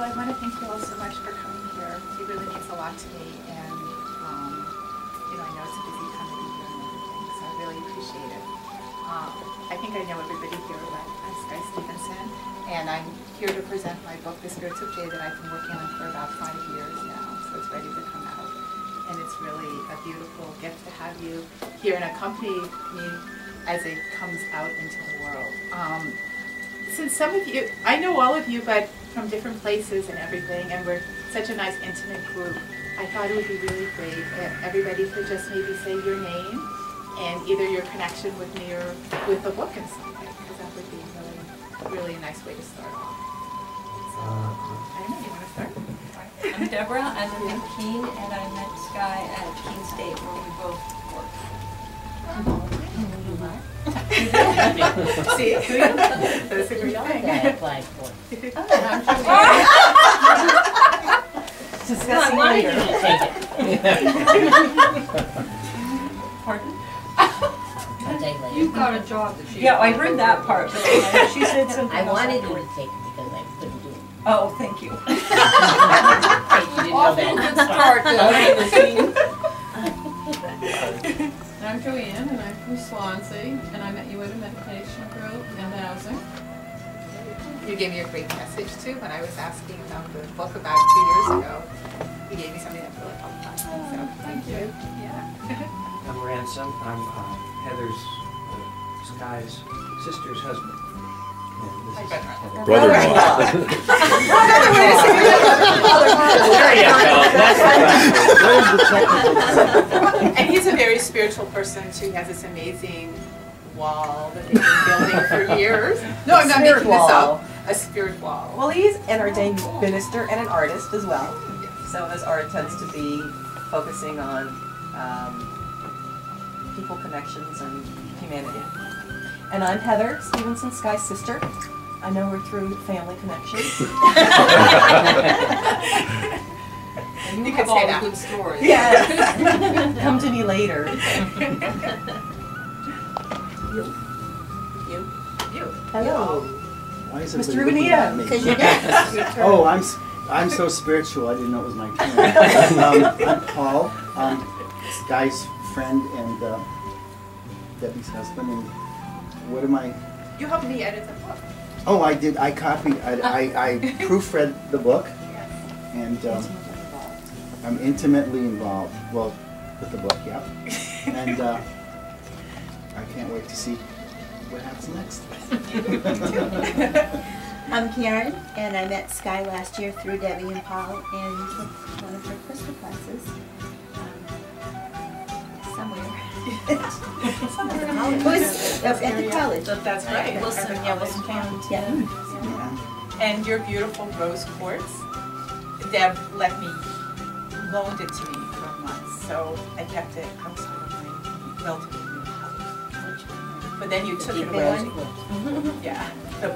Well, I want to thank you all so much for coming here. It really means a lot to me, and you know, I know it's a busy time of the year and everything, so I really appreciate it. I think I know everybody here, but I'm Skye Stephenson, and I'm here to present my book, The Spirits of Jade, that I've been working on for about 5 years now, so it's ready to come out. And it's really a beautiful gift to have you here and accompany me as it comes out into the world. Since some of you, I know all of you, but from different places and everything, and we're such a nice intimate group, I thought it would be really great if everybody could just maybe say your name and either your connection with me or with the book in some way, because that would be really a nice way to start off. So, I don't know, you want to start? I'm Deborah, I live in Keene, and I met Skye at Keene State where we both work. See? That's a great thing. I applied for. Discussing later. Pardon? I'll take later. You've got a job that she... Yeah, I heard that part, but she said something I else. wanted you to take it because I couldn't do it. Oh, thank you. You didn't know that. I'm Joanne, and I'm from Swansea, and I met you at a meditation group in housing. You gave me a great message too when I was asking about the book about 2 years ago. You gave me something that really helped me. So thank you. Yeah. I'm Ransom. I'm Heather's, Skye's sister's husband. And this is Heather. Brother-in-law. And he's a very spiritual person too. He has this amazing wall that they've been building for years. No, I'm not making this up. A spirit wall. Well, he's an ordained minister and an artist as well. So his art tends to be focusing on people connections and humanity. And I'm Heather Stephenson, Skye's sister. I know her through family connections. And You you could have say all the that. good stories. Yes. Come to me later. You. Hello. Why is Mr. everybody looking at me? Oh, I'm so spiritual. I didn't know it was my turn. I'm Paul. Skye's friend and Debbie's husband. And what am I? You helped me edit the book. Oh, I did. I copied. I proofread the book, Yes. and I'm intimately involved. Well, with the book, yeah. And I can't wait to see what happens next. I'm Karen, and I met Skye last year through Debbie and Paul in one of her crystal classes. Somewhere. It was at the college. That's right. Wilson, yeah, Wilson County. Yeah. And your beautiful rose quartz, Deb loaned it to me for months, so I kept it outside of my relatively new house. But then you took it away. Yeah, the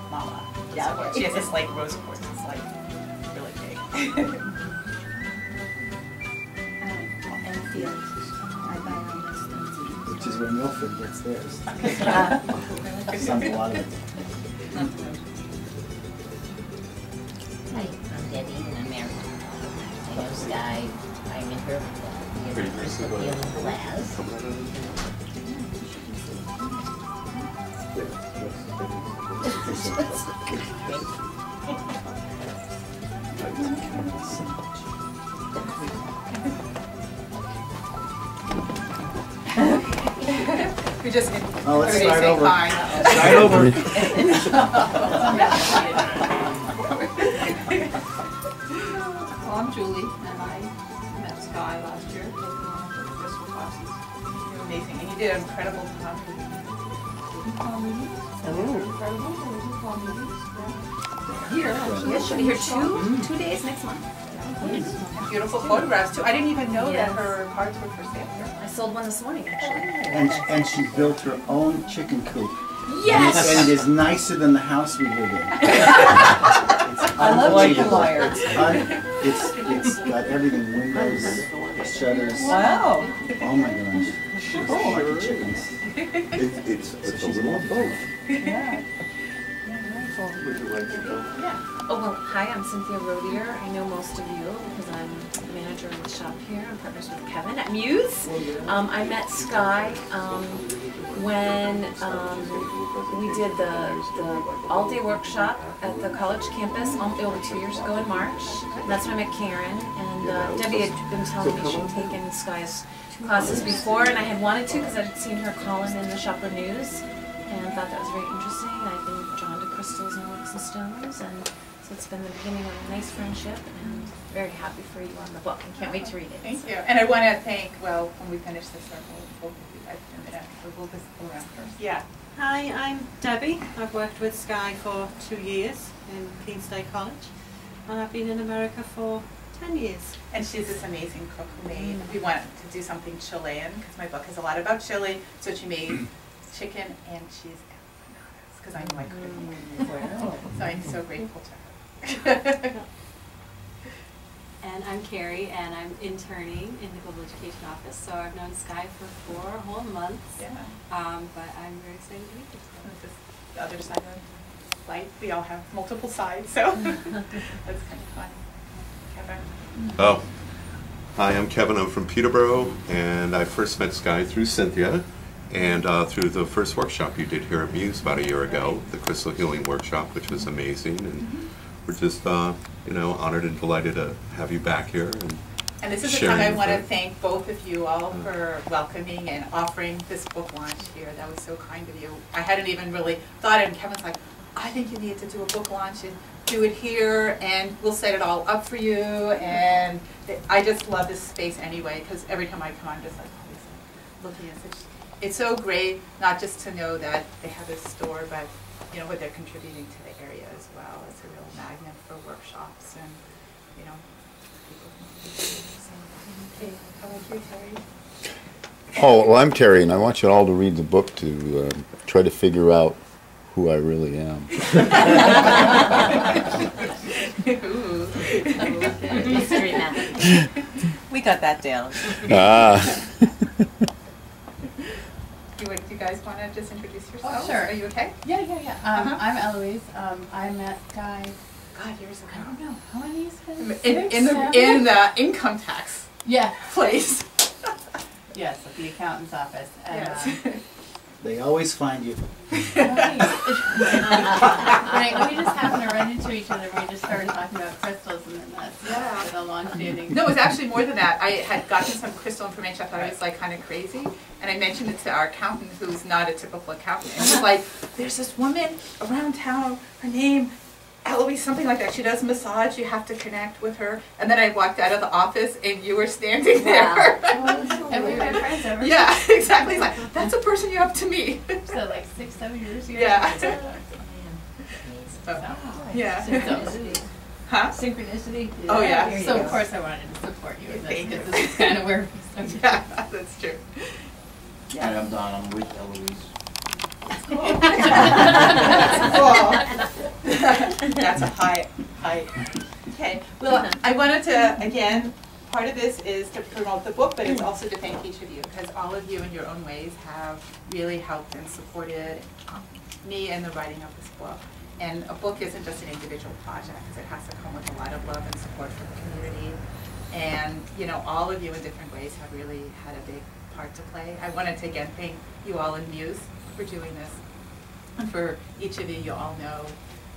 mama. Yeah, she has this like rose quartz. It's like really big. And field. I buy all my stones. Which is where Milford gets theirs. Some a lot of it. Hi, I'm Debbie and I'm married. I know Skye. I'm in her healing class. We just Oh, let's everybody start say over. hi. Start over. Well, I'm Julie, and I met Skye last year at one of her crystal classes. You're amazing, and you did an incredible job. Here, actually. Yes, she'll be here two days next month. And beautiful photographs too. I didn't even know that her cards were for sale. I sold one this morning, actually. And she built her own chicken coop. Yes! And it is nicer than the house we live in. I love chicken wire. It's got everything, windows, shutters. Wow. Oh my gosh. Oh, like chickens. It's a little of both. Yeah. Would you like to go? Yeah. Oh, well, hi, I'm Cynthia Rodier. I know most of you because I'm the manager of the shop here. I'm partners with Kevin at Muse. I met Skye when we did the all-day workshop at the college campus over 2 years ago in March. And that's when I met Karen. And Debbie had been telling me she'd taken Skye's classes before, and I had wanted to because I'd seen her column in the Shopper News and thought that was very interesting. And I've been drawn to crystals and rocks and stones, and so it's been the beginning of a nice friendship, and very happy for you on the book and can't wait to read it. Thank you. And I want to thank, well, when we finish this circle, we'll give you guys a minute. We'll just go around first. Yeah. Hi, I'm Debbie. I've worked with Skye for 2 years in Keene State College, and I've been in America for 10 years. And she's this amazing cook who made, we wanted to do something Chilean, because my book is a lot about Chile, so she made chicken and cheese empanadas, because I knew I couldn't. Wow. So I'm so grateful to her. And I'm Carrie, and I'm interning in the Global Education Office, so I've known Skye for 4 whole months. Yeah. But I'm very excited to meet you. This is the other side of life. We all have multiple sides, so that's kind of fun. Kevin? Oh, hi, I'm Kevin. I'm from Peterborough, and I first met Skye through Cynthia, and through the first workshop you did here at Muse about a year ago, the Crystal Healing Workshop, which was amazing. And we're just, you know, honored and delighted to have you back here. And this is the time I want to thank both of you all for welcoming and offering this book launch here. That was so kind of you. I hadn't even really thought it, and Kevin's like, I think you need to do a book launch and do it here, and we'll set it all up for you. And I just love this space anyway, because every time I come on, I'm just like, always looking at it. It's so great, not just to know that they have this store, but you know what they're contributing to the area as well. It's a real magnet for workshops and, you know, people. So, okay, how about you, Terry? Oh, well, I'm Terry, and I want you all to read the book to try to figure out who I really am. Ooh. Mystery method. We got that down. Do you guys want to just introduce yourselves? Oh, sure. Are you okay? Yeah. I'm Eloise. I met Skye, God, years ago. I don't know, how many years ago? In the income tax place. Yes, at the accountant's office. And, Yes. They always find you. right, we just happened to run into each other. We just started talking about crystals, and then that's the long-standing. No, it was actually more than that. I had gotten some crystal information. I thought I was like kind of crazy, and I mentioned it to our accountant, who's not a typical accountant. And he was like, "There's this woman around town. Her name, Eloise, something like that. She does massage. You have to connect with her." And then I walked out of the office, and you were standing there. And we've been friends ever Yeah, exactly. He's like, "That's a person you have to meet." So like 6-7 years ago. Yeah. So, Yeah. Synchronicity. Huh? Synchronicity. Oh, yeah. So of course I wanted to support you in this, because this is kind of where we started. Yeah, that's true. Hi, I'm Don. I'm with Eloise. That's a high. Okay. Well, I wanted to, again, part of this is to promote the book, but it's also to thank each of you, because all of you in your own ways have really helped and supported me in the writing of this book. And a book isn't just an individual project, because it has to come with a lot of love and support from the community. And, you know, all of you in different ways have really had a big part to play. I wanted to, again, thank you all in Muse for doing this. And for each of you, you all know,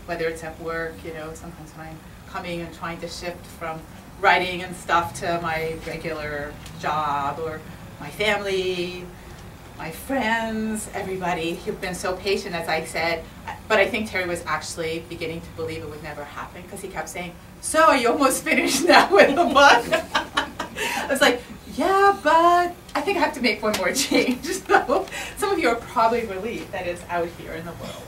whether it's at work, you know, sometimes when I'm coming and trying to shift from writing and stuff to my regular job, or my family, my friends, everybody, you've been so patient, as I said. But I think Terry was actually beginning to believe it would never happen, because he kept saying, "So, are you almost finished now with the book?" I was like, yeah, but I think I have to make one more change. So some of you are probably relieved that it's out here in the world.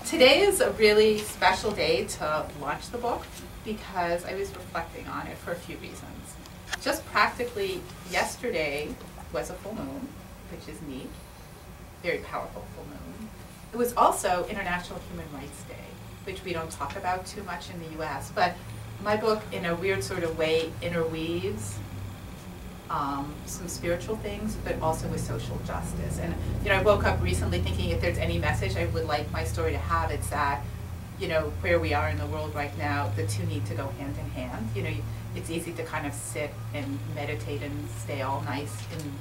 Today is a really special day to launch the book, because I was reflecting on it for a few reasons. Just practically yesterday was a full moon, which is neat, very powerful full moon. It was also International Human Rights Day, which we don't talk about too much in the US, but my book, in a weird sort of way, interweaves some spiritual things, but also with social justice. And, you know, I woke up recently thinking if there's any message I would like my story to have, it's that, you know, where we are in the world right now, the two need to go hand in hand. You know, it's easy to kind of sit and meditate and stay all nice in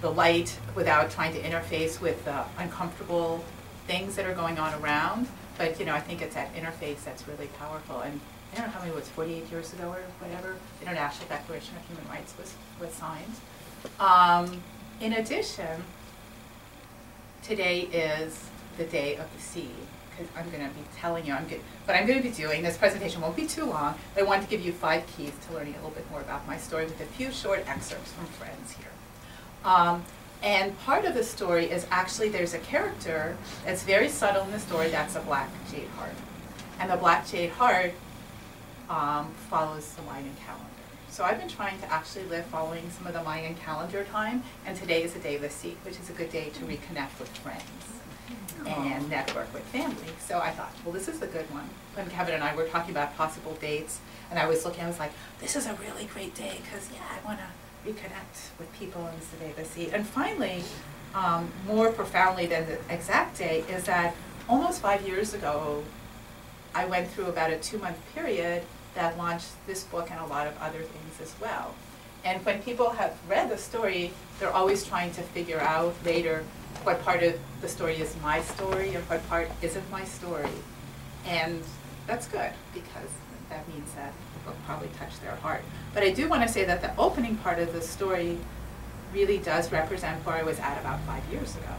the light without trying to interface with the uncomfortable things that are going on around. But, you know, I think it's that interface that's really powerful. And I don't know how many, it was 48 years ago or whatever, the International Declaration of Human Rights was signed. In addition, today is the Day of the Seed. Because I'm going to be telling you, what I'm going to be doing, this presentation won't be too long, but I wanted to give you 5 keys to learning a little bit more about my story with a few short excerpts from friends here. And part of the story is actually there's a character that's very subtle in the story, that's a black jade heart. And the black jade heart follows the Mayan calendar. So I've been trying to actually live following some of the Mayan calendar time, and today is the Day of the Seed, which is a good day to reconnect with friends and network with family. So I thought, well, this is a good one. When Kevin and I were talking about possible dates, and I was looking, I was like, this is a really great day, because yeah, I want to reconnect with people, and it's the Day of the Seed. And finally, more profoundly than the exact date, is that almost 5 years ago, I went through about a 2-month period that launched this book and a lot of other things as well. And when people have read the story, they're always trying to figure out later what part of the story is my story and what part isn't my story. And that's good, because that means that the book probably touched their heart. But I do want to say that the opening part of the story really does represent where I was at about 5 years ago.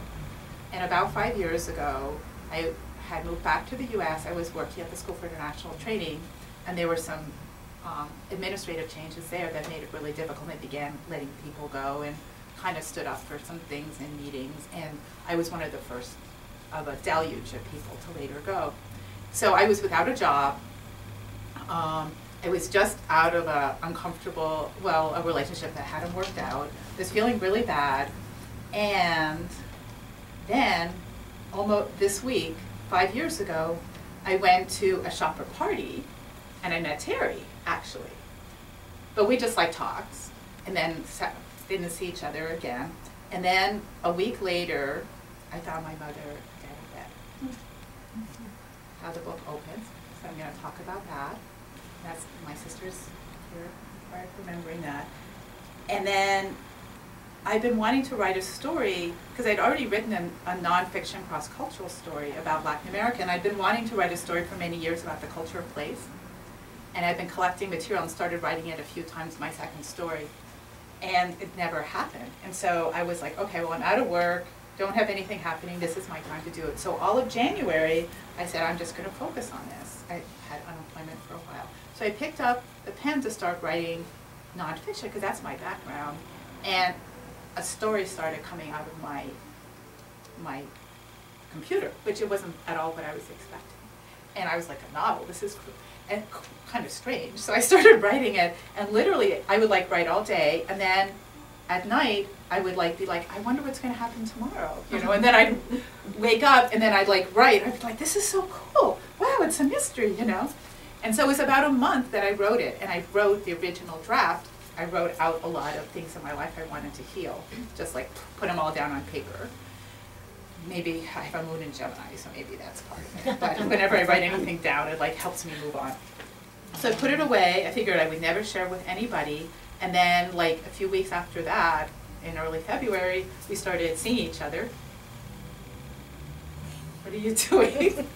And about 5 years ago, I had moved back to the US. I was working at the School for International Training, and there were some administrative changes there that made it really difficult. They began letting people go and kind of stood up for some things in meetings, and I was one of the first of a deluge of people to later go. So I was without a job. I was just out of a uncomfortable, well, a relationship that hadn't worked out. I was feeling really bad, and then almost this week, 5 years ago, I went to a shopper party, and I met Terry, actually. But we just like talks, and then didn't see each other again. And then a week later, I found my mother dead in bed. How the book opens, so I'm going to talk about that. That's my sister's here, right, remembering that. And then I've been wanting to write a story, because I'd already written a nonfiction cross-cultural story about Latin America, and I'd been wanting to write a story for many years about the culture of place. And I've been collecting material and started writing it a few times, my second story. And it never happened. And so I was like, okay, well, I'm out of work, don't have anything happening, this is my time to do it. So all of January, I said, I'm just going to focus on this. I had unemployment for a while. So I picked up the pen to start writing nonfiction, because that's my background. And a story started coming out of my computer, which it wasn't at all what I was expecting. And I was like, a novel, this is and kind of strange. So I started writing it, and literally I would like write all day, and then at night I would like be like, I wonder what's going to happen tomorrow, you know. And then I'd wake up, and then I'd like write. I'd be like, this is so cool. Wow, it's a mystery, you know. And so it was about a month that I wrote it, and I wrote the original draft. I wrote out a lot of things in my life I wanted to heal, just like put them all down on paper. Maybe I have a moon in Gemini, so maybe that's part of it. But whenever I write anything down, it like helps me move on. So I put it away. I figured I would never share with anybody. And then like a few weeks after that, in early February, we started seeing each other. What are you doing?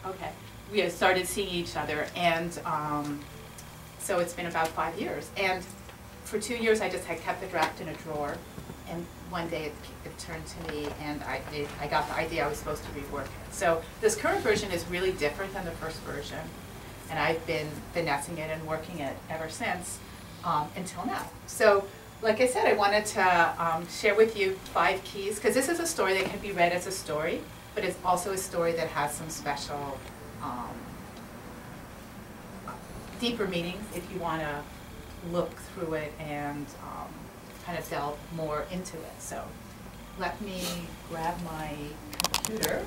Okay. We had started seeing each other, and so it's been about 5 years. And for 2 years, I just had kept the draft in a drawer, and one day it turned to me, and I got the idea I was supposed to rework it. So this current version is really different than the first version, and I've been finessing it and working it ever since until now. So like I said, I wanted to share with you 5 keys, because this is a story that can be read as a story, but it's also a story that has some special deeper meanings if you want to look through it and kind of delve more into it. So let me grab my computer.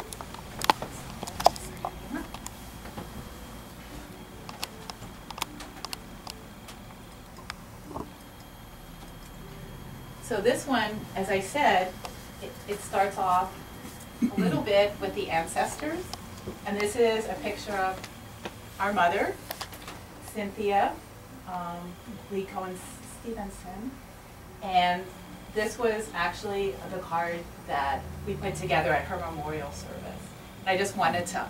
So this one, as I said, it starts off a little bit with the ancestors. And this is a picture of our mother, Cynthia Lee Cohen Stephenson. And this was actually the card that we put together at her memorial service. And I just wanted to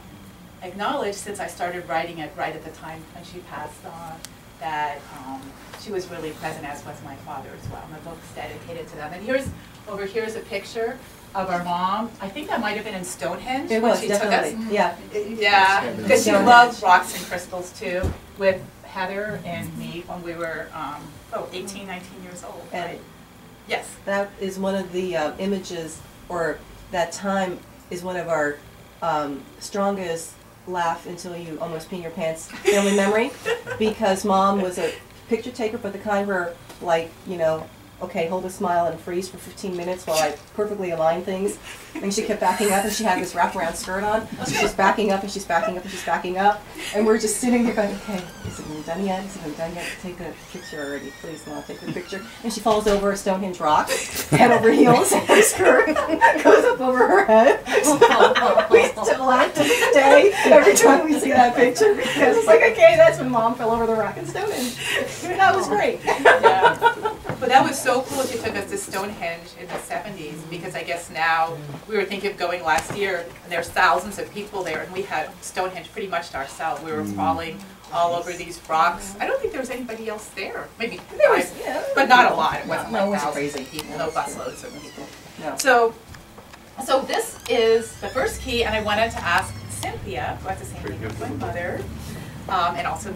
acknowledge, since I started writing it right at the time when she passed on, that she was really present, as was my father as well. And the book's dedicated to them. And over here is a picture of our mom. I think that might have been in Stonehenge It when was, she definitely. took us. Yeah. Yeah, because she Stonehenge. loved rocks and crystals too, with Heather and me when we were 18, 19 years old. And right? Yes. That is one of the images, or that time is one of our strongest laugh until you almost pee in your pants family memory, because Mom was a picture taker, but the kind where, like, you know, okay, hold a smile and freeze for 15 minutes while I perfectly align things. And she kept backing up, and she had this wraparound skirt on. So she's backing up, and she's backing up, and she's backing up. And we're just sitting there going, okay, is it been done yet? Is it been done yet? Take the picture already, please, Mom, take the picture. And she falls over a Stonehenge rock, head over heels, and her skirt goes up over her head. We still laugh to this day every time we see that picture, because it's like, okay, that's when Mom fell over the rock in Stonehenge. That was great. Yeah. But that was so cool. She took us to Stonehenge in the 70s, because I guess now, we were thinking of going last year, and there's thousands of people there, and we had Stonehenge pretty much to ourselves. We were crawling all over these rocks. I don't think there was anybody else there. Maybe there was, but not a lot. It wasn't like thousands of people, no busloads of people. No. So this is the first key, and I wanted to ask Cynthia, who has the same name as my mother, and also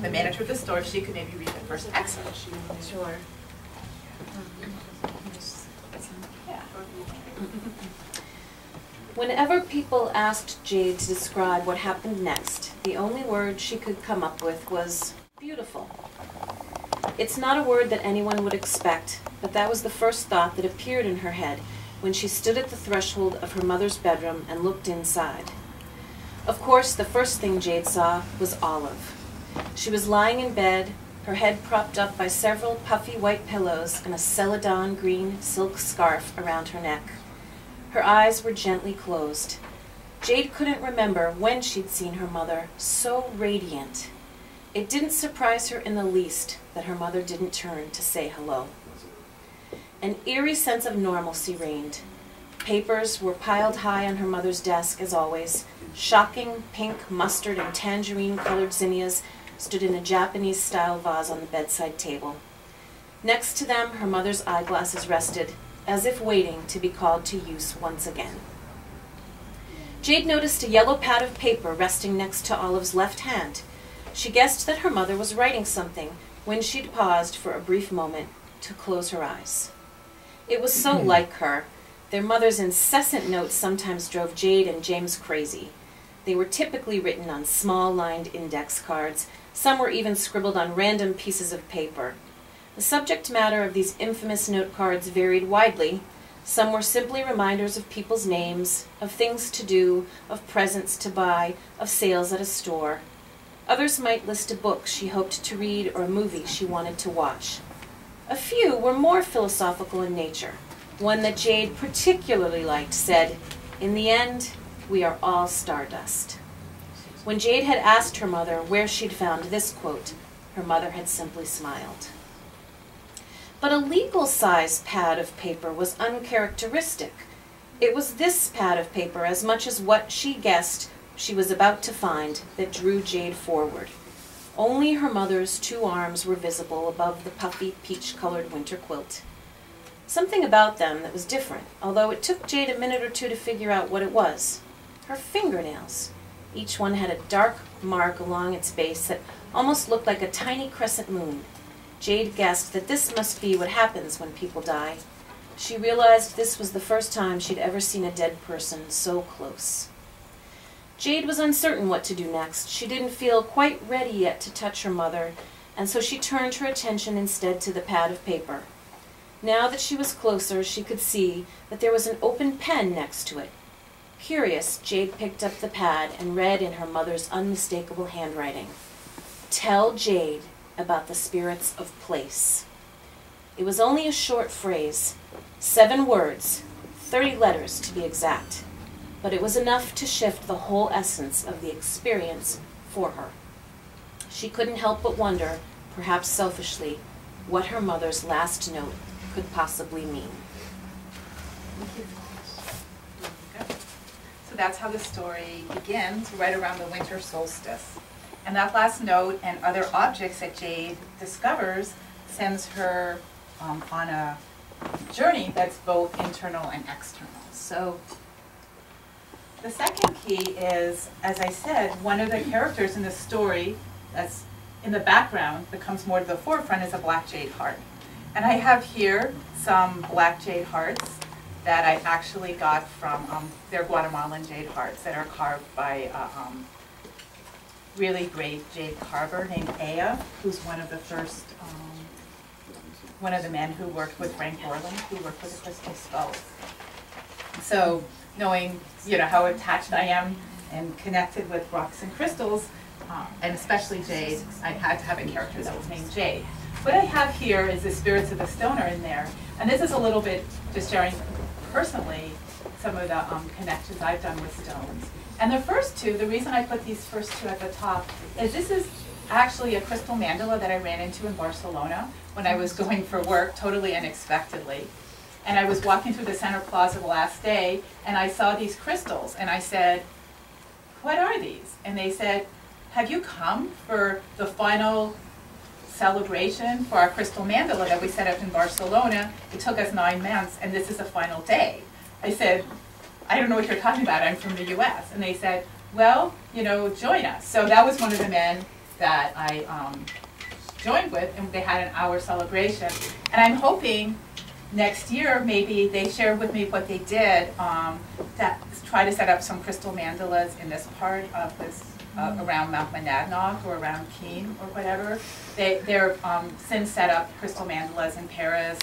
the manager of the store, if she could maybe read the first excerpt. Sure. Whenever people asked Jade to describe what happened next, the only word she could come up with was beautiful. It's not a word that anyone would expect, but that was the first thought that appeared in her head when she stood at the threshold of her mother's bedroom and looked inside. Of course, the first thing Jade saw was Olive. She was lying in bed, her head propped up by several puffy white pillows and a celadon green silk scarf around her neck. Her eyes were gently closed. Jade couldn't remember when she'd seen her mother so radiant. It didn't surprise her in the least that her mother didn't turn to say hello. An eerie sense of normalcy reigned. Papers were piled high on her mother's desk, as always. Shocking pink, mustard, and tangerine-colored zinnias stood in a Japanese-style vase on the bedside table. Next to them, her mother's eyeglasses rested, as if waiting to be called to use once again. Jade noticed a yellow pad of paper resting next to Olive's left hand. She guessed that her mother was writing something when she'd paused for a brief moment to close her eyes. It was so like her. Their mother's incessant notes sometimes drove Jade and James crazy. They were typically written on small lined index cards. Some were even scribbled on random pieces of paper. The subject matter of these infamous note cards varied widely. Some were simply reminders of people's names, of things to do, of presents to buy, of sales at a store. Others might list a book she hoped to read or a movie she wanted to watch. A few were more philosophical in nature. One that Jade particularly liked said, "In the end, we are all stardust." When Jade had asked her mother where she'd found this quote, her mother had simply smiled. But a legal-size pad of paper was uncharacteristic. It was this pad of paper, as much as what she guessed she was about to find, that drew Jade forward. Only her mother's two arms were visible above the puffy, peach-colored winter quilt. Something about them that was different, although it took Jade a minute or two to figure out what it was. Her fingernails. Each one had a dark mark along its base that almost looked like a tiny crescent moon. Jade guessed that this must be what happens when people die. She realized this was the first time she'd ever seen a dead person so close. Jade was uncertain what to do next. She didn't feel quite ready yet to touch her mother, and so she turned her attention instead to the pad of paper. Now that she was closer, she could see that there was an open pen next to it. Curious, Jade picked up the pad and read in her mother's unmistakable handwriting, "Tell Jade about the spirits of place." It was only a short phrase, 7 words, 30 letters to be exact, but it was enough to shift the whole essence of the experience for her. She couldn't help but wonder, perhaps selfishly, what her mother's last note could possibly mean. So that's how the story begins, right around the winter solstice. And that last note and other objects that Jade discovers sends her on a journey that's both internal and external. So the second key is, as I said, one of the characters in the story that's in the background becomes more to the forefront is a black jade heart. And I have here some black jade hearts that I actually got from, they're Guatemalan jade hearts that are carved by a really great jade carver named Aya, who's one of the first, one of the men who worked with Frank Borland, who worked with the crystal skulls. So knowing, you know, how attached I am and connected with rocks and crystals, and especially jade, I had to have a character that was named Jade. What I have here is the Spirits of the Stone are in there, and this is a little bit just sharing personally some of the connections I've done with stones. And the first two, the reason I put these first two at the top is this is actually a crystal mandala that I ran into in Barcelona when I was going for work, totally unexpectedly. And I was walking through the Center Plaza the last day, and I saw these crystals, and I said, what are these? And they said, have you come for the final celebration for our crystal mandala that we set up in Barcelona? It took us 9 months, and this is the final day. I said, I don't know what you're talking about, I'm from the US. And they said, well, you know, join us. So that was one of the men that I joined with, and they had an hour celebration. And I'm hoping next year, maybe they share with me what they did that try to set up some crystal mandalas in this part of this, around Mount Monadnock or around Keene or whatever. They're since set up crystal mandalas in Paris,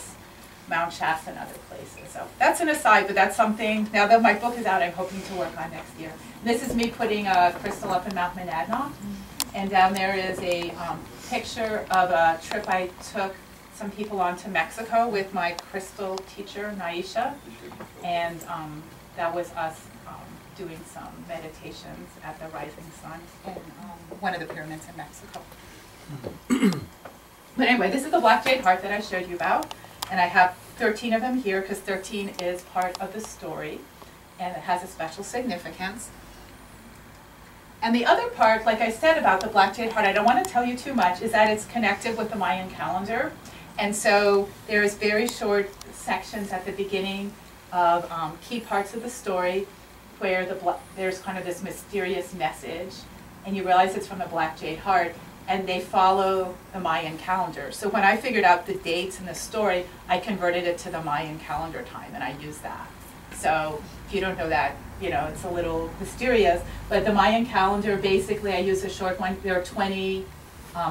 Mount Shasta, and other places. So that's an aside, but that's something, now that my book is out, I'm hoping to work on next year. This is me putting a crystal up in Mount Monadnock, and down there is a picture of a trip I took some people on to Mexico with my crystal teacher, Naisha, and that was us doing some meditations at the rising sun in one of the pyramids in Mexico. But anyway, this is the black jade heart that I showed you about, and I have 13 of them here because 13 is part of the story, and it has a special significance. And the other part, like I said about the black jade heart, I don't want to tell you too much, is that it's connected with the Mayan calendar. And so there's very short sections at the beginning of key parts of the story where there's kind of this mysterious message, and you realize it's from the black jade heart, and they follow the Mayan calendar. So when I figured out the dates in the story, I converted it to the Mayan calendar time, and I used that. So if you don't know that, you know, it's a little mysterious, but the Mayan calendar, basically I use a short one. There are 20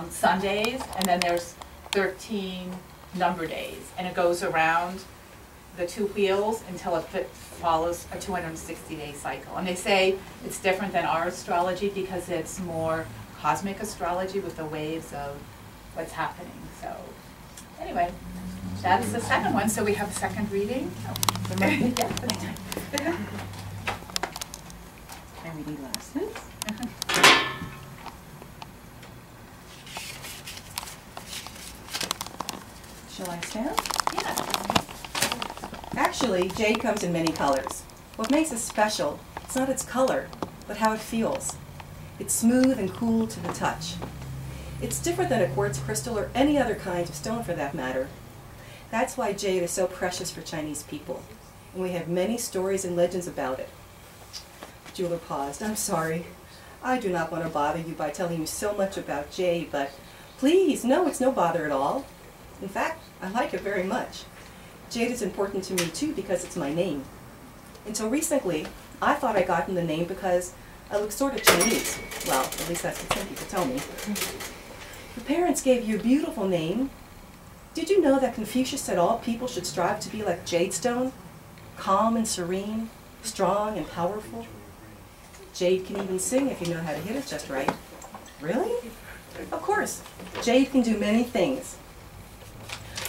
Sundays, and then there's 13 number days, and it goes around the 2 wheels until it follows a 260-day cycle. And they say it's different than our astrology because it's more cosmic astrology with the waves of what's happening. So anyway, that's the second one. So we have a second reading. Oh. My reading glasses. Shall I stand? Yeah. Actually, jade comes in many colors. What makes it special, it's not its color, but how it feels. It's smooth and cool to the touch. It's different than a quartz crystal or any other kind of stone for that matter. That's why jade is so precious for Chinese people, and we have many stories and legends about it. The jeweler paused. I'm sorry. I do not want to bother you by telling you so much about jade, but please, no, it's no bother at all. In fact, I like it very much. Jade is important to me too because it's my name. Until recently, I thought I gotten the name because I look sort of Chinese. Well, at least that's what some people tell me. Your parents gave you a beautiful name. Did you know that Confucius said all people should strive to be like jadestone? Calm and serene, strong and powerful. Jade can even sing if you know how to hit it just right. Really? Of course, jade can do many things.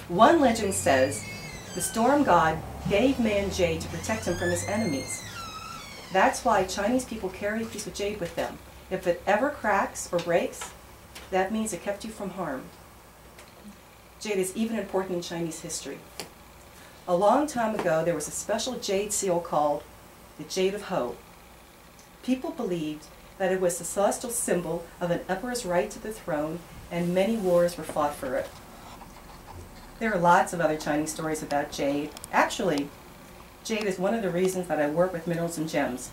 One legend says the storm god gave man jade to protect him from his enemies. That's why Chinese people carry a piece of jade with them. If it ever cracks or breaks, that means it kept you from harm. Jade is even important in Chinese history. A long time ago, there was a special jade seal called the Jade of Ho. People believed that it was the celestial symbol of an emperor's right to the throne, and many wars were fought for it. There are lots of other Chinese stories about jade. Actually, jade is one of the reasons that I work with minerals and gems.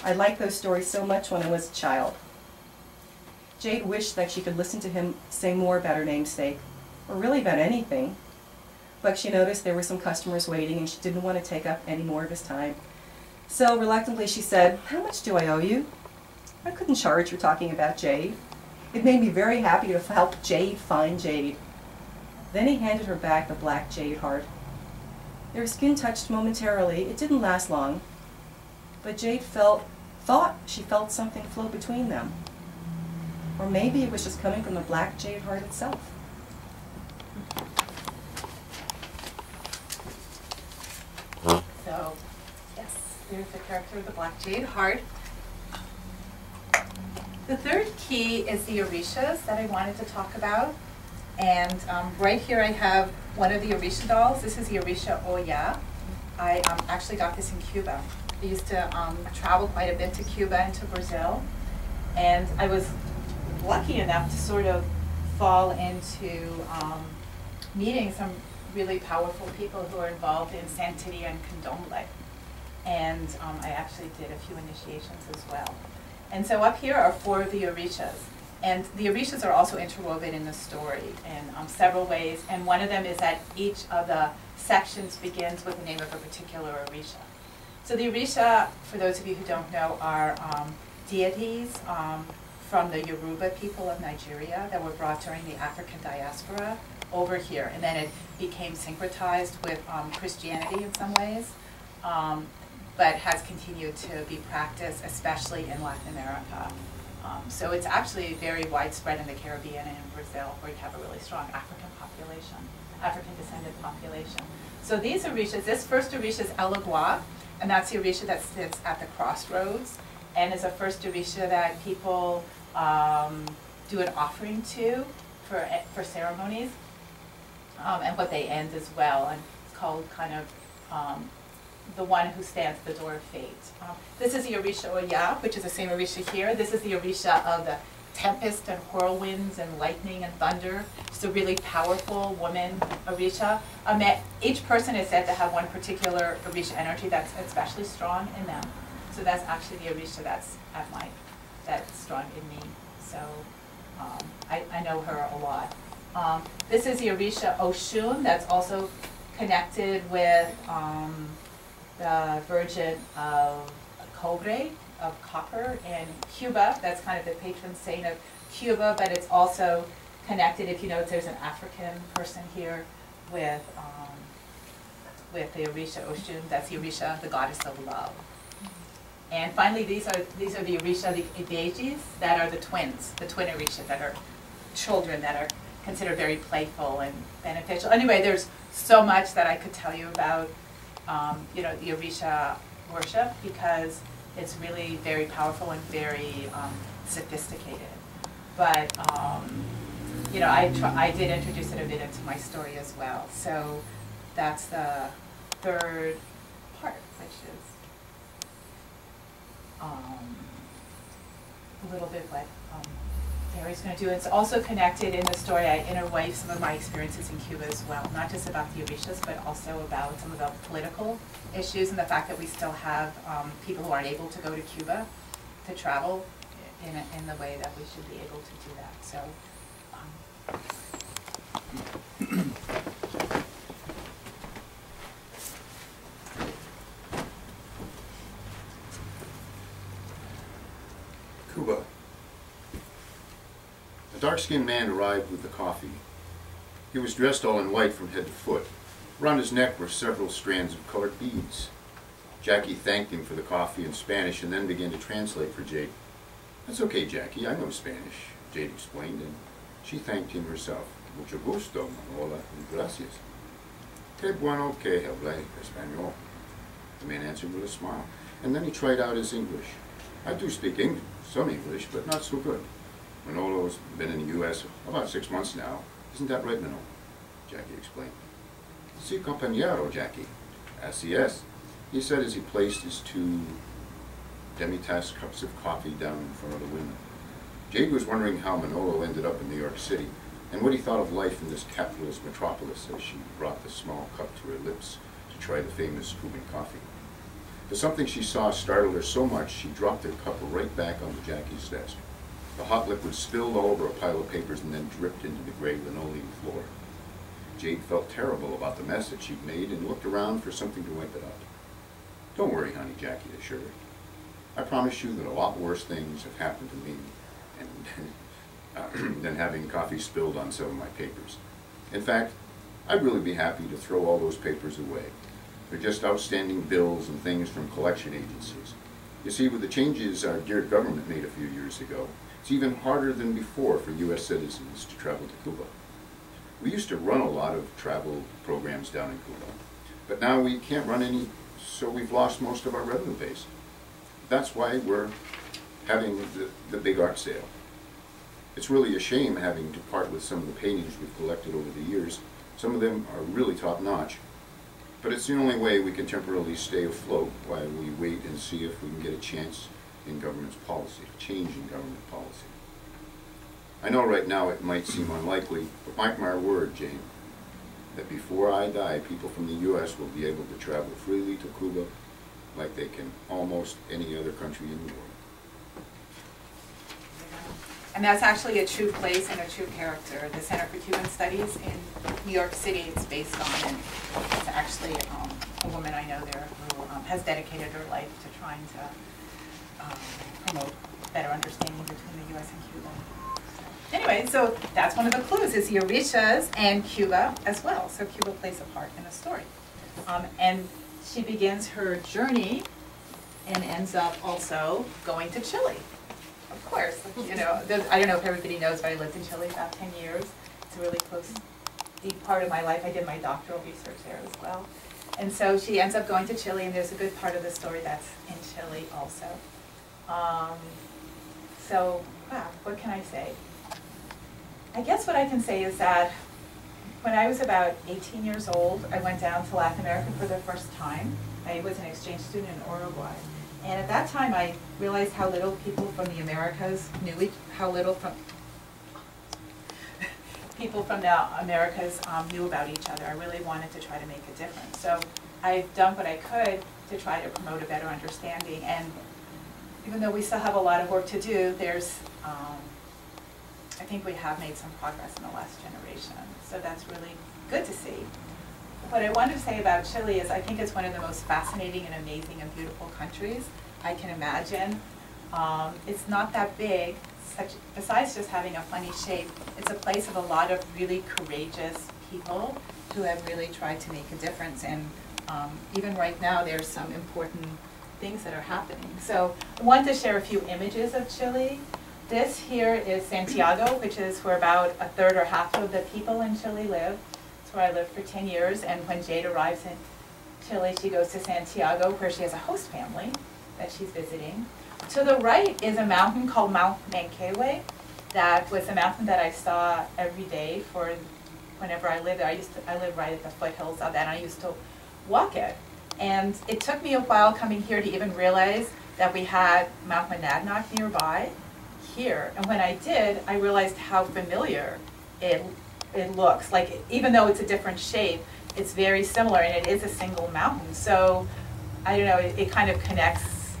I liked those stories so much when I was a child. Jade wished that she could listen to him say more about her namesake, or really about anything, but she noticed there were some customers waiting and she didn't want to take up any more of his time. So reluctantly she said, "How much do I owe you?" I couldn't charge for talking about jade. It made me very happy to help Jade find Jade. Then he handed her back the black jade heart. Their skin touched momentarily. It didn't last long, but Jade thought she felt something flow between them. Or maybe it was just coming from the black jade heart itself. So, yes, there's the character of the black jade heart. The third key is the orishas that I wanted to talk about. And right here I have one of the orisha dolls. This is the orisha Oya. I actually got this in Cuba. I used to travel quite a bit to Cuba and to Brazil. And I was lucky enough to sort of fall into meeting some really powerful people who are involved in Santeria and Candomblé. And I actually did a few initiations as well. And so up here are 4 of the orishas. And the orishas are also interwoven in the story in several ways. And one of them is that each of the sections begins with the name of a particular orisha. So the orisha, for those of you who don't know, are deities from the Yoruba people of Nigeria that were brought during the African diaspora over here. And then it became syncretized with Christianity in some ways, but has continued to be practiced, especially in Latin America. So it's actually very widespread in the Caribbean and in Brazil, where you have a really strong African population, African descended population. So these orishas, this first orisha is Elagua, and that's the orisha that sits at the crossroads, and is a first orisha that people do an offering to for ceremonies, and what they end as well. And it's called kind of the one who stands at the door of fate. This is the orisha Oya, which is the same orisha here. This is the orisha of the tempest and whirlwinds and lightning and thunder. It's a really powerful woman orisha. Each person is said to have one particular orisha energy that's especially strong in them. So that's actually the orisha that's strong in me. So I know her a lot. This is the orisha Oshun, that's also connected with the Virgin of Cobre, of copper in Cuba. That's kind of the patron saint of Cuba, but it's also connected, if you notice, there's an African person here with the orisha Oshun. That's the orisha, the goddess of love. And finally, these are the orisha, the Idejis, that are the twin orisha, that are children that are considered very playful and beneficial. Anyway, there's so much that I could tell you about the orisha worship, because it's really very powerful and very sophisticated. But I did introduce it a bit into my story as well. So that's the third part, which is a little bit what Gary's going to do. It's also connected in the story. I interweave some of my experiences in Cuba as well, not just about the orishas, but also about some of the political issues and the fact that we still have people who aren't able to go to Cuba to travel in the way that we should be able to do that. So. Cuba. A dark-skinned man arrived with the coffee. He was dressed all in white from head to foot. Around his neck were several strands of colored beads. Jackie thanked him for the coffee in Spanish and then began to translate for Jade. "That's okay, Jackie, I know Spanish," Jade explained, and she thanked him herself. Mucho gusto, Manola, y gracias. Que bueno que hable español. The man answered with a smile, and then he tried out his English. I do speak English, some English, but not so good. Manolo's been in the U.S. about 6 months now. Isn't that right, Manolo? Jackie explained. Si, compañero, Jackie. Así es, he said as he placed his 2 demi-tasse cups of coffee down in front of the window. Jade was wondering how Manolo ended up in New York City and what he thought of life in this capitalist metropolis as she brought the small cup to her lips to try the famous Cuban coffee. But something she saw startled her so much she dropped her cup right back onto Jackie's desk. The hot liquid spilled all over a pile of papers and then dripped into the gray linoleum floor. Jade felt terrible about the mess that she'd made and looked around for something to wipe it up. Don't worry, honey, Jackie assured her. I promise you that a lot worse things have happened to me than having coffee spilled on some of my papers. In fact, I'd really be happy to throw all those papers away. They're just outstanding bills and things from collection agencies. You see, with the changes our dear government made a few years ago, it's even harder than before for U.S. citizens to travel to Cuba. We used to run a lot of travel programs down in Cuba, but now we can't run any, so we've lost most of our revenue base. That's why we're having the big art sale. It's really a shame having to part with some of the paintings we've collected over the years. Some of them are really top-notch, but it's the only way we can temporarily stay afloat while we wait and see if we can get a chance in government's policy, a change in government policy. I know right now it might seem unlikely, but mark my word, Jane, that before I die, people from the U.S. will be able to travel freely to Cuba like they can almost any other country in the world. And that's actually a true place and a true character. The Center for Cuban Studies in New York City, it's based on, and it's actually a woman I know there who has dedicated her life to trying to promote better understanding between the U.S. and Cuba. Anyway, so that's one of the clues, is the Orishas and Cuba as well. So Cuba plays a part in the story. And she begins her journey and ends up also going to Chile. Of course, you know, I don't know if everybody knows, but I lived in Chile about 10 years. It's a really close, deep part of my life. I did my doctoral research there as well. And so she ends up going to Chile, and there's a good part of the story that's in Chile also. What can I say? I guess what I can say is that when I was about 18 years old, I went down to Latin America for the first time. I was an exchange student in Uruguay. And at that time, I realized how little people from the Americas knew how little people from the Americas knew about each other. I really wanted to try to make a difference. So I've done what I could to try to promote a better understanding. And even though we still have a lot of work to do, I think we have made some progress in the last generation. So that's really good to see. What I wanted to say about Chile is I think it's one of the most fascinating and amazing and beautiful countries I can imagine. It's not that big, besides just having a funny shape. It's a place of a lot of really courageous people who have really tried to make a difference. And even right now, there's some important things that are happening. So I wanted to share a few images of Chile. This here is Santiago, which is where about a third or half of the people in Chile live. It's where I lived for 10 years, and when Jade arrives in Chile, she goes to Santiago, where she has a host family that she's visiting. To the right is a mountain called Mount Manquehue. That was a mountain that I saw every day for whenever I lived there. I lived right at the foothills of that, and I used to walk it. And it took me a while coming here to even realize that we had Mount Monadnock nearby here. And when I did, I realized how familiar it looks. Like, even though it's a different shape, it's very similar, and it is a single mountain. So, I don't know, it kind of connects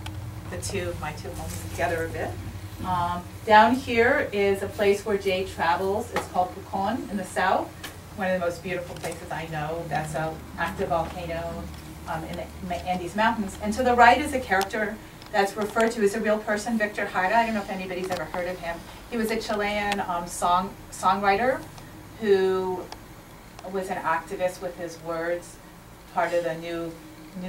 my two homes together a bit. Down here is a place where Jade travels. It's called Pucón in the south. One of the most beautiful places I know. That's an active volcano in the Andes Mountains. And to the right is a character that's referred to as a real person, Victor Jara. I don't know if anybody's ever heard of him. He was a Chilean songwriter who was an activist with his words, part of the new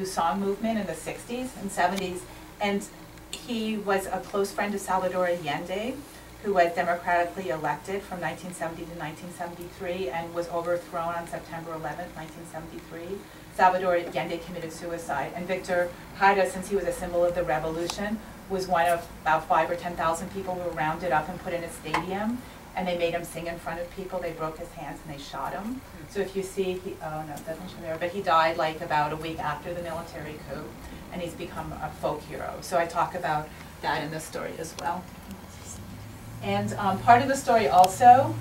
song movement in the 60s and 70s. And he was a close friend of Salvador Allende, who was democratically elected from 1970 to 1973 and was overthrown on September 11th, 1973. Salvador Allende committed suicide, and Victor Jade, since he was a symbol of the revolution, was one of about 5,000 or 10,000 people who were rounded up and put in a stadium, and they made him sing in front of people. They broke his hands and they shot him. So if you see, oh no, it doesn't show there, but he died like about a week after the military coup, and he's become a folk hero. So I talk about that in the story as well. And part of the story also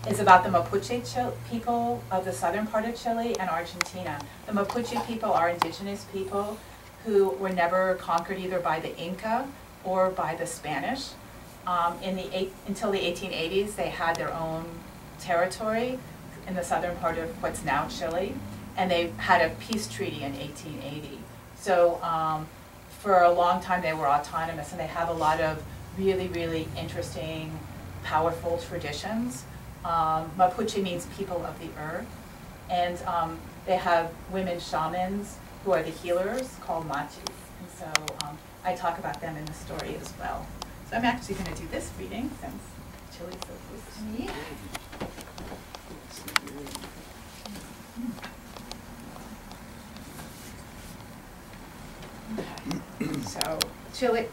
is about the Mapuche people of the southern part of Chile and Argentina. The Mapuche people are indigenous people who were never conquered either by the Inca or by the Spanish. Until the 1880s, they had their own territory in the southern part of what's now Chile, and they had a peace treaty in 1880. So for a long time they were autonomous, and they have a lot of really, really interesting, powerful traditions. Mapuche means people of the earth, and they have women shamans who are the healers called machis, and so I talk about them in the story as well. So I'm actually going to do this reading since Chile's so close to me.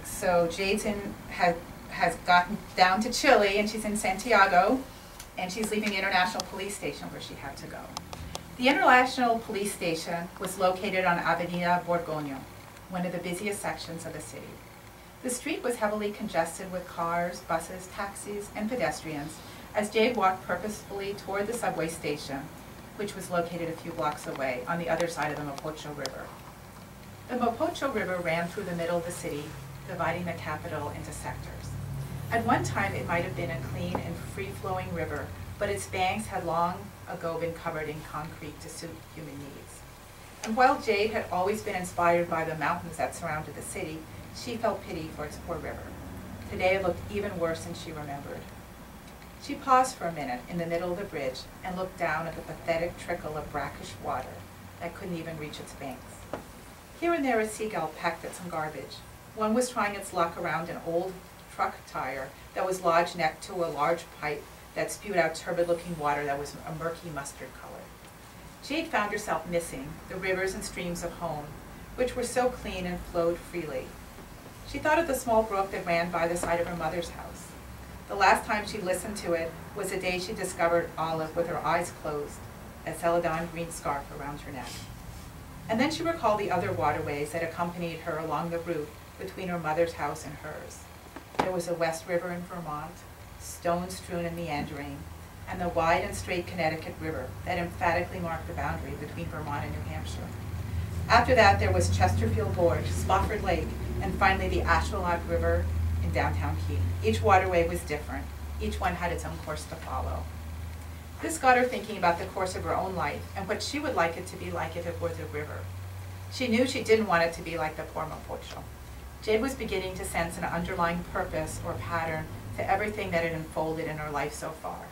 So Jade has gotten down to Chile, and she's in Santiago, and she's leaving the International Police Station where she had to go. The International Police Station was located on Avenida Borgoño, one of the busiest sections of the city. The street was heavily congested with cars, buses, taxis, and pedestrians as Jade walked purposefully toward the subway station, which was located a few blocks away on the other side of the Mapocho River. The Mapocho River ran through the middle of the city, dividing the capital into sectors. At one time, it might have been a clean and free-flowing river, but its banks had long ago been covered in concrete to suit human needs. And while Jade had always been inspired by the mountains that surrounded the city, she felt pity for its poor river. Today it looked even worse than she remembered. She paused for a minute in the middle of the bridge and looked down at the pathetic trickle of brackish water that couldn't even reach its banks. Here and there a seagull pecked at some garbage. One was trying its luck around an old truck tire that was lodged next to a large pipe that spewed out turbid-looking water that was a murky mustard color. Jade found herself missing the rivers and streams of home, which were so clean and flowed freely. She thought of the small brook that ran by the side of her mother's house. The last time she listened to it was the day she discovered Olive with her eyes closed, a celadon green scarf around her neck. And then she recalled the other waterways that accompanied her along the route between her mother's house and hers. There was a West River in Vermont, stone-strewn and meandering, and the wide and straight Connecticut River that emphatically marked the boundary between Vermont and New Hampshire. After that, there was Chesterfield Gorge, Spofford Lake, and finally the Ashuelot River in downtown Keene. Each waterway was different. Each one had its own course to follow. This got her thinking about the course of her own life and what she would like it to be like if it were the river. She knew she didn't want it to be like the poor Mapocho. Jade was beginning to sense an underlying purpose or pattern to everything that had unfolded in her life so far.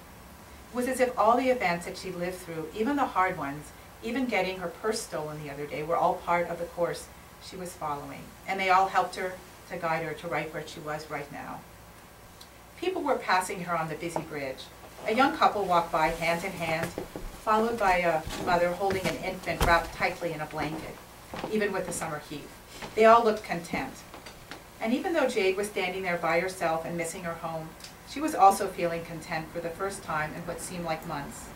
It was as if all the events that she lived through, even the hard ones, even getting her purse stolen the other day, were all part of the course she was following, and they all helped her to guide her to right where she was right now. People were passing her on the busy bridge. A young couple walked by hand in hand, followed by a mother holding an infant wrapped tightly in a blanket, even with the summer heat. They all looked content. And even though Jade was standing there by herself and missing her home, she was also feeling content for the first time in what seemed like months.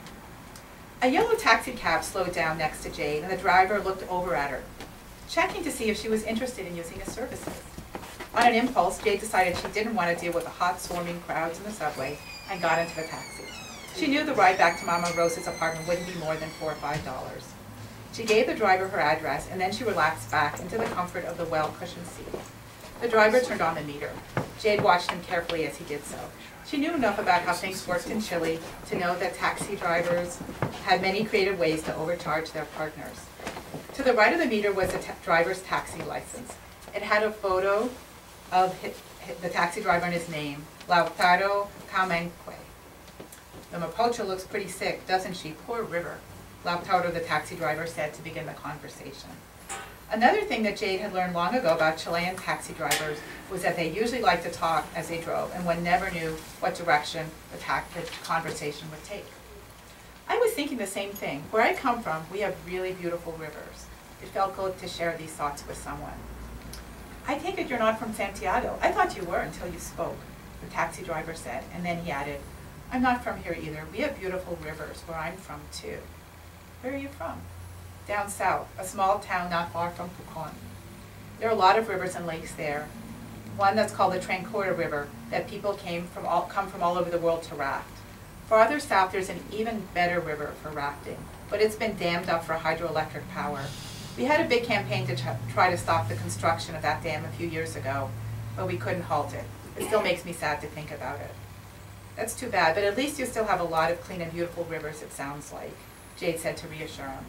A yellow taxi cab slowed down next to Jade, and the driver looked over at her, checking to see if she was interested in using his services. On an impulse, Jade decided she didn't want to deal with the hot, swarming crowds in the subway and got into the taxi. She knew the ride back to Mama Rosa's apartment wouldn't be more than $4 or $5. She gave the driver her address, and then she relaxed back into the comfort of the well-cushioned seat. The driver turned on the meter. Jade watched him carefully as he did so. She knew enough about how things worked in Chile to know that taxi drivers had many creative ways to overcharge their partners. To the right of the meter was the driver's taxi license. It had a photo of the taxi driver and his name, Lautaro Kamenque. The Mapocho looks pretty sick, doesn't she? Poor river, Lautaro, the taxi driver, said to begin the conversation. Another thing that Jade had learned long ago about Chilean taxi drivers was that they usually liked to talk as they drove, and one never knew what direction the conversation would take. I was thinking the same thing. Where I come from, we have really beautiful rivers. It felt good to share these thoughts with someone. I take it you're not from Santiago. I thought you were until you spoke, the taxi driver said, and then he added, I'm not from here either. We have beautiful rivers where I'm from too. Where are you from? Down south, a small town not far from Pucón. There are a lot of rivers and lakes there. One that's called the Trancorta River that people come from all over the world to raft. Farther south, there's an even better river for rafting, but it's been dammed up for hydroelectric power. We had a big campaign to try to stop the construction of that dam a few years ago, but we couldn't halt it. It still makes me sad to think about it. That's too bad, but at least you still have a lot of clean and beautiful rivers, it sounds like, Jade said to reassure him.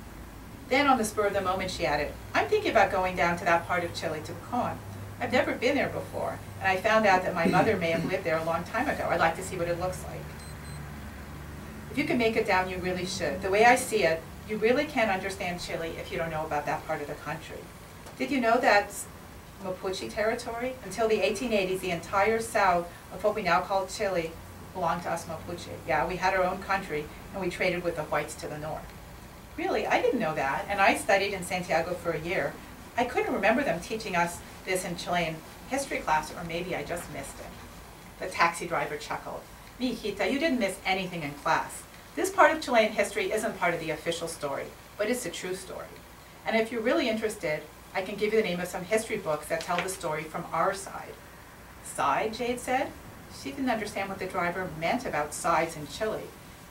Then on the spur of the moment she added, I'm thinking about going down to that part of Chile, to Pucón. I've never been there before, and I found out that my mother may have lived there a long time ago. I'd like to see what it looks like. If you can make it down, you really should. The way I see it, you really can't understand Chile if you don't know about that part of the country. Did you know that's Mapuche territory? Until the 1880s, the entire south of what we now call Chile belonged to us Mapuche. Yeah, we had our own country, and we traded with the whites to the north. Really, I didn't know that, and I studied in Santiago for a year. I couldn't remember them teaching us this in Chilean history class, or maybe I just missed it. The taxi driver chuckled. Mijita, you didn't miss anything in class. This part of Chilean history isn't part of the official story, but it's a true story. And if you're really interested, I can give you the name of some history books that tell the story from our side. Side, Jade said. She didn't understand what the driver meant about sides in Chile.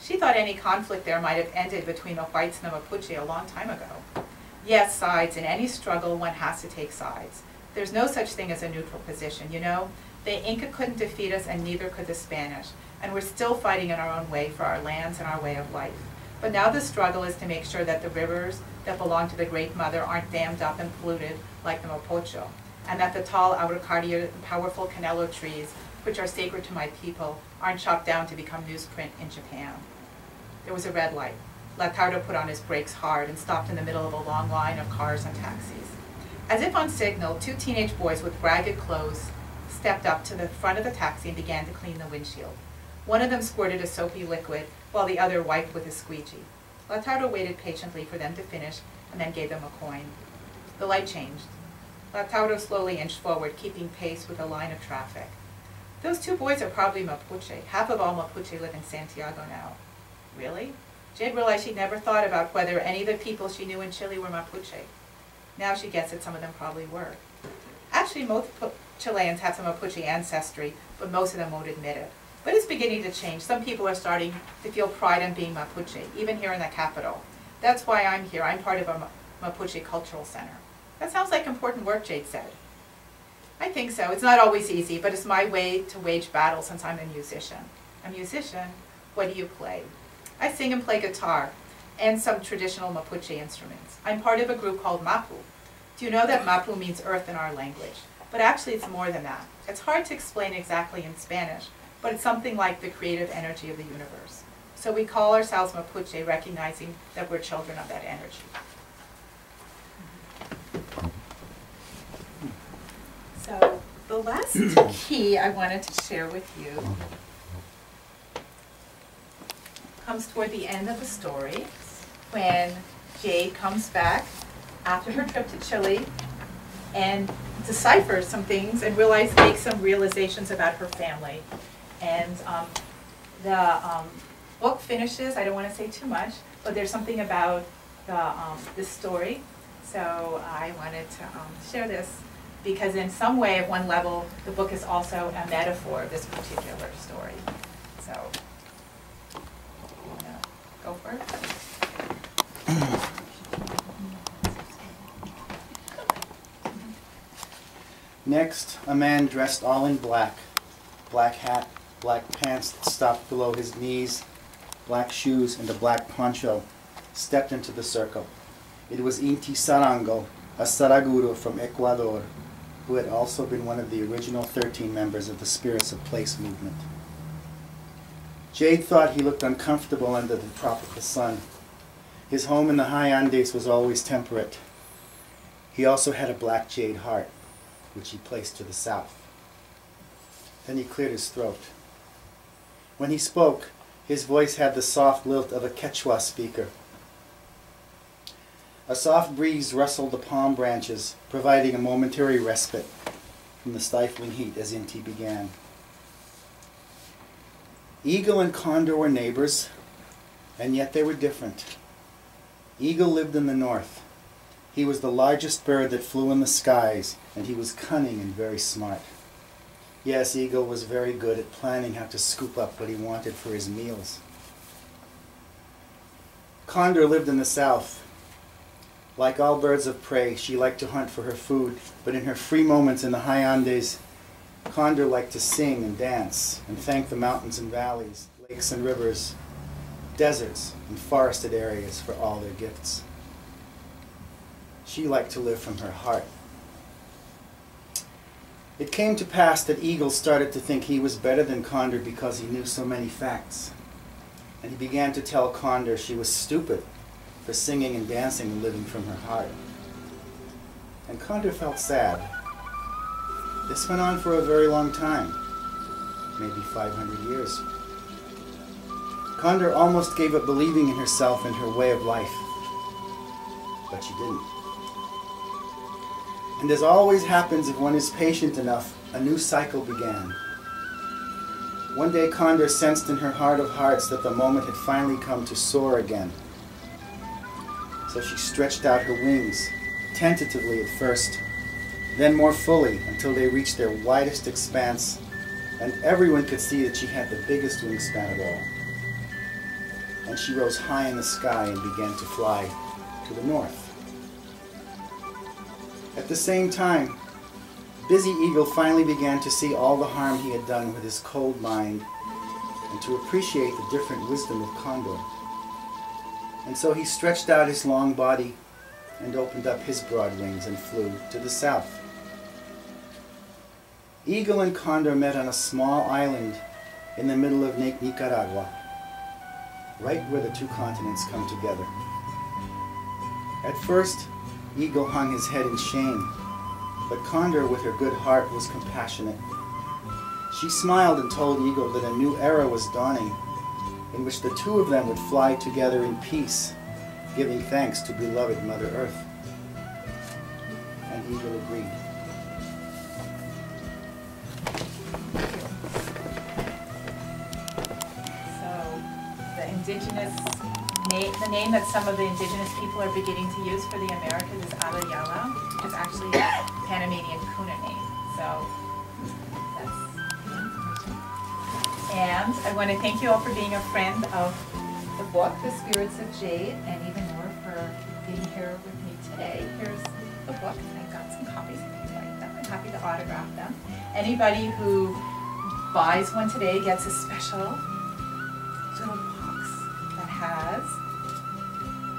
She thought any conflict there might have ended between the whites and the Mapuche a long time ago. Yes, sides. In any struggle, one has to take sides. There's no such thing as a neutral position, you know? The Inca couldn't defeat us, and neither could the Spanish. And we're still fighting in our own way for our lands and our way of life. But now the struggle is to make sure that the rivers that belong to the Great Mother aren't dammed up and polluted like the Mapocho, and that the tall Araucaria and powerful Canelo trees, which are sacred to my people, aren't chopped down to become newsprint in Japan. There was a red light. Latardo put on his brakes hard and stopped in the middle of a long line of cars and taxis. As if on signal, two teenage boys with ragged clothes stepped up to the front of the taxi and began to clean the windshield. One of them squirted a soapy liquid, while the other wiped with a squeegee. Latardo waited patiently for them to finish and then gave them a coin. The light changed. Latardo slowly inched forward, keeping pace with the line of traffic. Those two boys are probably Mapuche. Half of all Mapuche live in Santiago now. Really? Jade realized she'd never thought about whether any of the people she knew in Chile were Mapuche. Now she gets that some of them probably were. Actually, most Chileans have some Mapuche ancestry, but most of them won't admit it. But it's beginning to change. Some people are starting to feel pride in being Mapuche, even here in the capital. That's why I'm here. I'm part of a Mapuche Cultural Center. That sounds like important work, Jade said. I think so. It's not always easy, but it's my way to wage battle since I'm a musician. A musician? What do you play? I sing and play guitar, and some traditional Mapuche instruments. I'm part of a group called Mapu. Do you know that Mapu means earth in our language? But actually it's more than that. It's hard to explain exactly in Spanish, but it's something like the creative energy of the universe. So we call ourselves Mapuche, recognizing that we're children of that energy. So the last key I wanted to share with you comes toward the end of the story, when Jade comes back after her trip to Chile and deciphers some things and makes some realizations about her family. And the book finishes, I don't want to say too much, but there's something about this story. So I wanted to share this because in some way, at one level, the book is also a metaphor of this particular story. So, you want to go for it? Next, a man dressed all in black. Black hat, black pants that stopped below his knees, black shoes, and a black poncho, stepped into the circle. It was Inti Sarango, a Saraguro from Ecuador, who had also been one of the original 13 members of the Spirits of Place movement. Jade thought he looked uncomfortable under the tropical sun. His home in the high Andes was always temperate. He also had a black jade heart, which he placed to the south. Then he cleared his throat. When he spoke, his voice had the soft lilt of a Quechua speaker. A soft breeze rustled the palm branches, providing a momentary respite from the stifling heat as Inti began. Eagle and condor were neighbors, and yet they were different. Eagle lived in the north. He was the largest bird that flew in the skies, and he was cunning and very smart. Yes, Eagle was very good at planning how to scoop up what he wanted for his meals. Condor lived in the south. Like all birds of prey, she liked to hunt for her food, but in her free moments in the high Andes, Condor liked to sing and dance and thank the mountains and valleys, lakes and rivers, deserts and forested areas for all their gifts. She liked to live from her heart. It came to pass that Eagle started to think he was better than Condor because he knew so many facts. And he began to tell Condor she was stupid for singing and dancing and living from her heart. And Condor felt sad. This went on for a very long time, maybe 500 years. Condor almost gave up believing in herself and her way of life, but she didn't. And as always happens if one is patient enough, a new cycle began. One day Condor sensed in her heart of hearts that the moment had finally come to soar again. So she stretched out her wings, tentatively at first, then more fully until they reached their widest expanse, and everyone could see that she had the biggest wingspan of all. And she rose high in the sky and began to fly to the north. At the same time, Busy Eagle finally began to see all the harm he had done with his cold mind and to appreciate the different wisdom of Condor. And so he stretched out his long body and opened up his broad wings and flew to the south. Eagle and Condor met on a small island in the middle of Nicaragua, right where the two continents come together. At first, Eagle hung his head in shame, but Condor, with her good heart, was compassionate. She smiled and told Eagle that a new era was dawning, in which the two of them would fly together in peace, giving thanks to beloved Mother Earth. And Eagle agreed. So, the name that some of the indigenous people are beginning to use for the Americas is Alayala, which is actually a Panamanian Kuna name. So, and I want to thank you all for being a friend of the book, The Spirits of Jade, and even more for being here with me today. Here's the book. I've got some copies if you'd like them. I'm happy to autograph them. Anybody who buys one today gets a special little box that has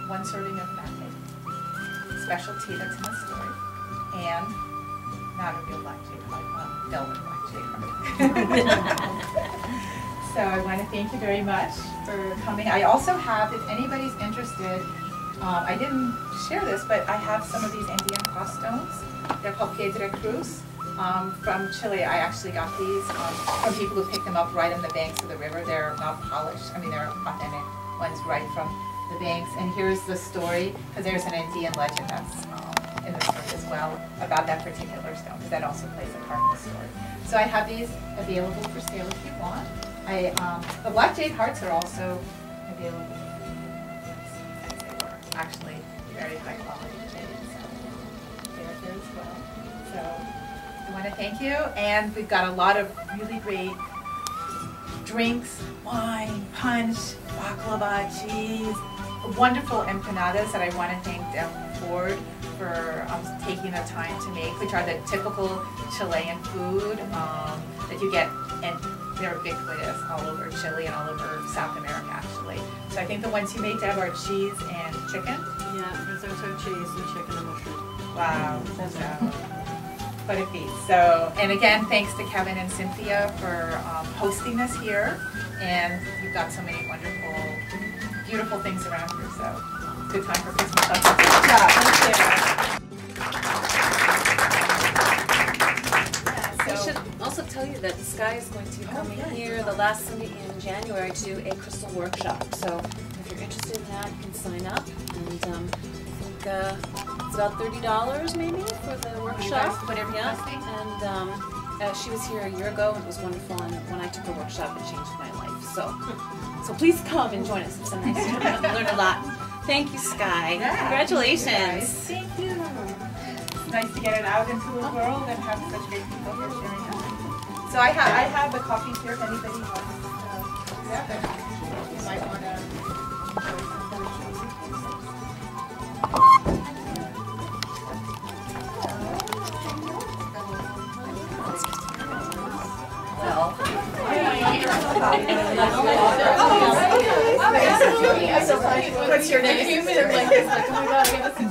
one serving of magic, special tea that's in the story, and not a real black jade heart, velvet black jade heart. So I want to thank you very much for coming. I also have, if anybody's interested, I didn't share this, but I have some of these Indian cross stones. They're called Piedra Cruz. From Chile. I actually got these from people who picked them up right on the banks of the river. They're not polished. I mean, they're authentic ones right from the banks. And here's the story, because there's an Indian legend that's in the story as well about that particular stone, because that also plays a part in the story. So I have these available for sale if you want. The black jade hearts are also available. They were actually very high quality jade, so they're there as well. So I want to thank you, and we've got a lot of really great drinks, wine, punch, baklava, cheese, wonderful empanadas that I want to thank Deb Ford for taking the time to make, which are the typical Chilean food that you get, and they're ubiquitous all over Chile and all over South America, actually. So I think the ones you made, Deb, are cheese and chicken? Yeah, risotto, cheese, and chicken and mushroom. Wow. Quite a feast. So, and again, thanks to Kevin and Cynthia for hosting this here. And you've got so many wonderful, beautiful things around here. So, good time for Christmas. Good job. Thank you. tell you that Skye is going to be coming here the last Sunday in January to do a crystal workshop. So if you're interested in that, you can sign up. And I think it's about $30 maybe for the workshop. Whatever you're costing. And she was here a year ago, and it was wonderful. And when I took her workshop, it changed my life. So please come and join us. It's a nice time. Learn a lot. Thank you, Skye. Yeah. Congratulations. Thank you. It's nice to get it out into the world and have such great people here sharing it. So I have the copies here if anybody wants. You might want to. What's your name? They're like, oh my god, I gotta sing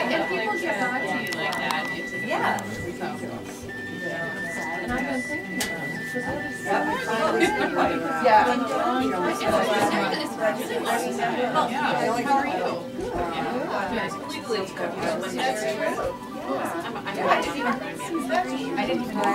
And people get back to you like that. Yeah. And I've been thinking about it. I didn't even know.